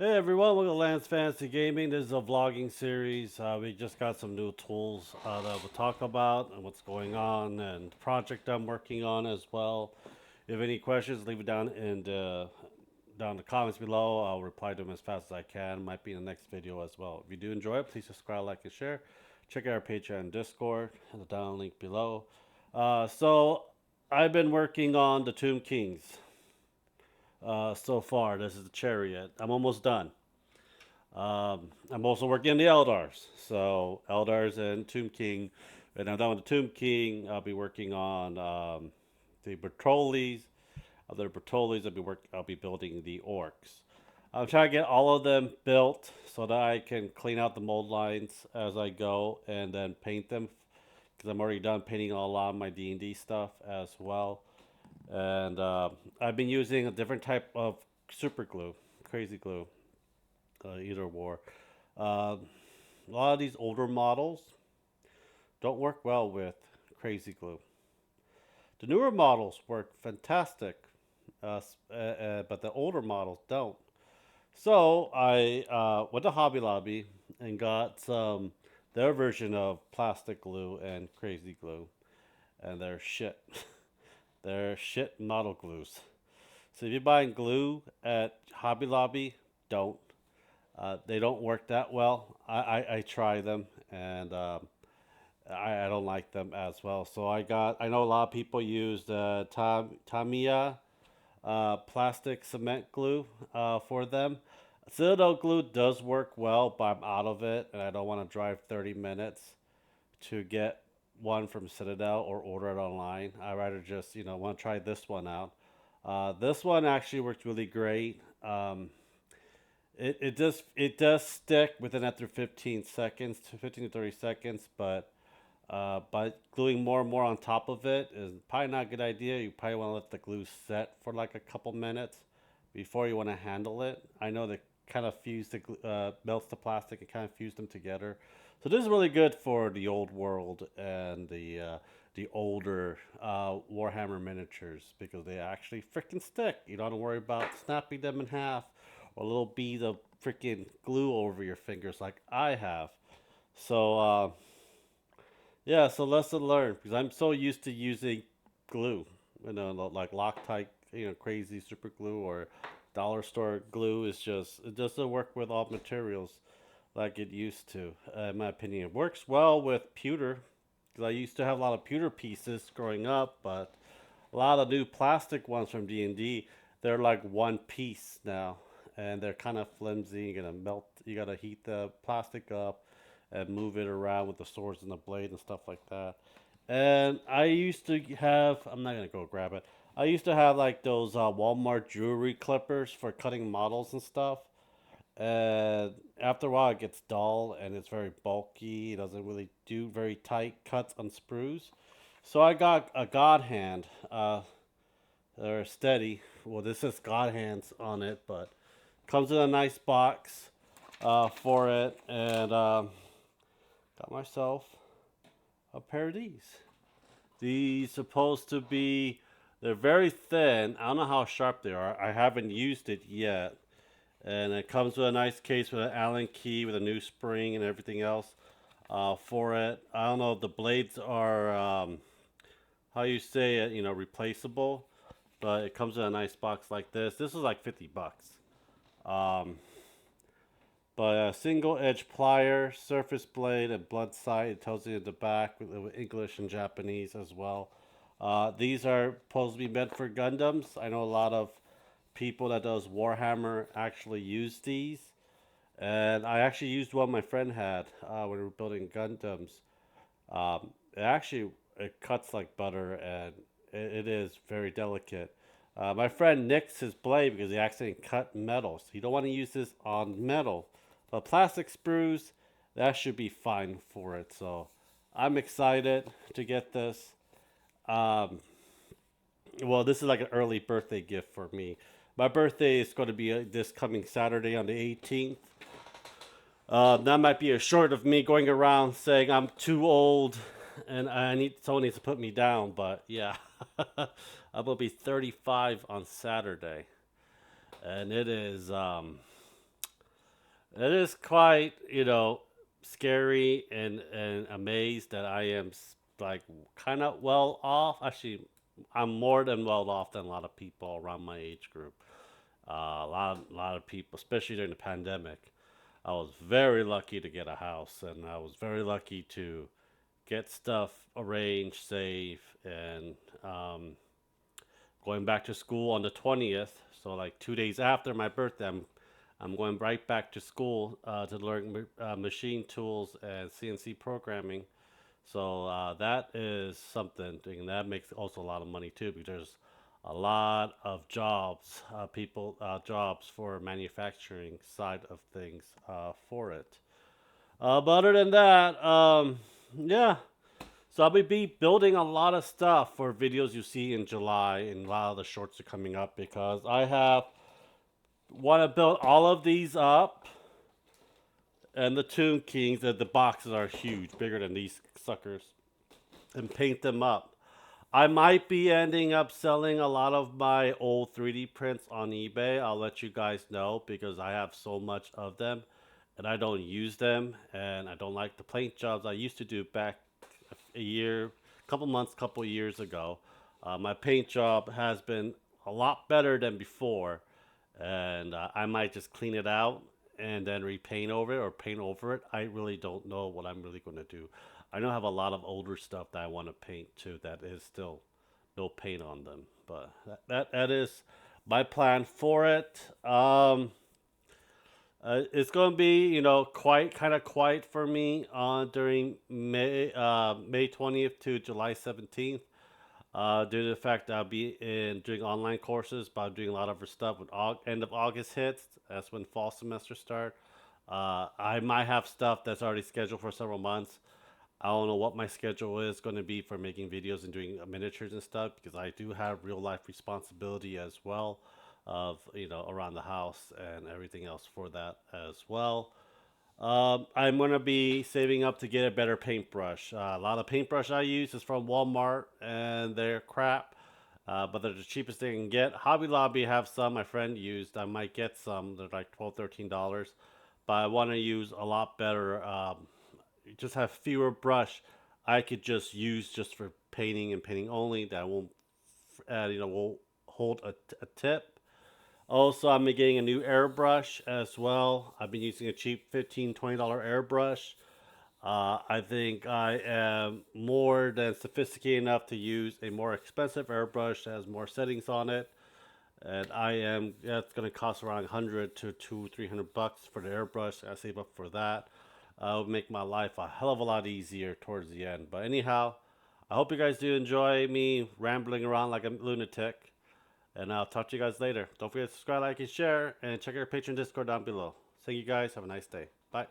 Hey everyone, welcome to Lance Fantasy Gaming. This is a vlogging series. We just got some new tools that we'll talk about and what's going on and the project I'm working on as well. If you have any questions, leave it down in the comments below. I'll reply to them as fast as I can. Might be in the next video as well. If you do enjoy it, please subscribe, like, and share. Check out our Patreon and Discord and the down link below. So I've been working on the Tomb Kings so far. This is the chariot. I'm almost done. I'm also working on the Eldars. So Eldars and Tomb King. And I'm done with the Tomb King. I'll be working on the Patrolis. Other Patrolis, I'll be building the Orcs. I'm trying to get all of them built so that I can clean out the mold lines as I go and then paint them. Because I'm already done painting a lot of my D&D stuff as well. And I've been using a different type of super glue, crazy glue, either war. Uh, a lot of these older models don't work well with crazy glue. The newer models work fantastic, but the older models don't. So I went to Hobby Lobby and got their version of plastic glue and crazy glue, and they're shit. They're shit model glues. So if you're buying glue at Hobby Lobby, don't. They don't work that well. I try them and I don't like them as well. So I know a lot of people use the Tamiya plastic cement glue for them. Citadel glue does work well, but I'm out of it and I don't want to drive 30 minutes to get one from Citadel or order it online. I rather just want to try this one out. This one actually works really great. It does stick within after 15 seconds to 15 to 30 seconds, but gluing more and more on top of it is probably not a good idea. You probably want to let the glue set for like a couple minutes before you want to handle it. I know they kind of melts the plastic and kind of fuse them together. So this is really good for the old world and the older Warhammer miniatures because they actually freaking stick. You don't have to worry about snapping them in half or a little bead of freaking glue over your fingers like I have. So yeah, so lesson learned because I'm so used to using glue, like Loctite, crazy super glue or dollar store glue is just it doesn't work with all materials like it used to. In my opinion, it works well with pewter because I used to have a lot of pewter pieces growing up, but a lot of new plastic ones from D&D, they're like one piece now, and they're kind of flimsy. You're gonna melt. You gotta heat the plastic up and move it around with the swords and the blade and stuff like that. And I used to have. I'm not gonna go grab it. I used to have like those Walmart jewelry clippers for cutting models and stuff. And after a while, it gets dull and it's very bulky. It doesn't really do very tight cuts on sprues. So I got a God Hand. They're steady. Well, this is God Hands on it, but comes in a nice box for it. And got myself a pair of these. These supposed to be. They're very thin. I don't know how sharp they are. I haven't used it yet. And it comes with a nice case with an Allen key with a new spring and everything else for it. I don't know if the blades are how you say it, replaceable, but it comes in a nice box like this. This is like 50 bucks. Um, but a single edge plier, surface blade, and blunt sight. It tells you in the back with English and Japanese as well. These are supposed to be meant for Gundams. I know a lot of people that does Warhammer actually use these. And I actually used one my friend had when we were building Gundams. It cuts like butter and it is very delicate. My friend nicks his blade because he accidentally cut metal. So you don't want to use this on metal. But plastic sprues, that should be fine for it. So I'm excited to get this. Um, well, this is like an early birthday gift for me. My birthday is going to be this coming Saturday on the 18th. That might be a short of me going around saying I'm too old and someone needs to put me down. But yeah, I'm gonna be 35 on Saturday, and it is It is quite, scary and amazed that I am like kind of well off. Actually, I'm more than well off than a lot of people around my age group. A lot of people, especially during the pandemic. I was very lucky to get a house, and I was very lucky to get stuff arranged, safe, and going back to school on the 20th. So like 2 days after my birthday, I'm going right back to school to learn machine tools and CNC programming. So that is something, and that makes also a lot of money too, because there's a lot of jobs, jobs for manufacturing side of things for it. But other than that, yeah. So I'll be building a lot of stuff for videos you see in July, and a lot of the shorts are coming up because I have want to build all of these up, and the Tomb Kings. The boxes are huge, bigger than these suckers, and paint them up. I might be ending up selling a lot of my old 3D prints on eBay. I'll let you guys know because I have so much of them and I don't use them and I don't like the paint jobs I used to do back a year, couple months, couple years ago. My paint job has been a lot better than before, and I might just clean it out and then repaint over it or paint over it. I really don't know what I'm really going to do. I know I have a lot of older stuff that I want to paint too that is still no paint on them, but that is my plan for it. It's going to be, quite kind of quiet for me during May 20th to July 17th. Due to the fact that I'll be doing online courses, but I'm doing a lot of other stuff. When end of August hits, that's when fall semester start. I might have stuff that's already scheduled for several months. I don't know what my schedule is going to be for making videos and doing miniatures and stuff because I do have real life responsibility as well of around the house and everything else for that as well. I'm gonna be saving up to get a better paintbrush. A lot of paintbrush I use is from Walmart, and they're crap, but they're the cheapest they can get. Hobby Lobby have some. My friend used. I might get some. They're like $12, $13, but I want to use a lot better. Just have fewer brush. I could just use just for painting and painting only. That won't, will hold a tip. Also, I'm getting a new airbrush as well. I've been using a cheap $15, $20 airbrush. I think I am more than sophisticated enough to use a more expensive airbrush that has more settings on it. And that's going to cost around 100 to 300 bucks for the airbrush. I save up for that. It'll make my life a hell of a lot easier towards the end. But anyhow, I hope you guys do enjoy me rambling around like a lunatic. And I'll talk to you guys later. Don't forget to subscribe, like, and share. And check out our Patreon Discord down below. Thank you guys. Have a nice day. Bye.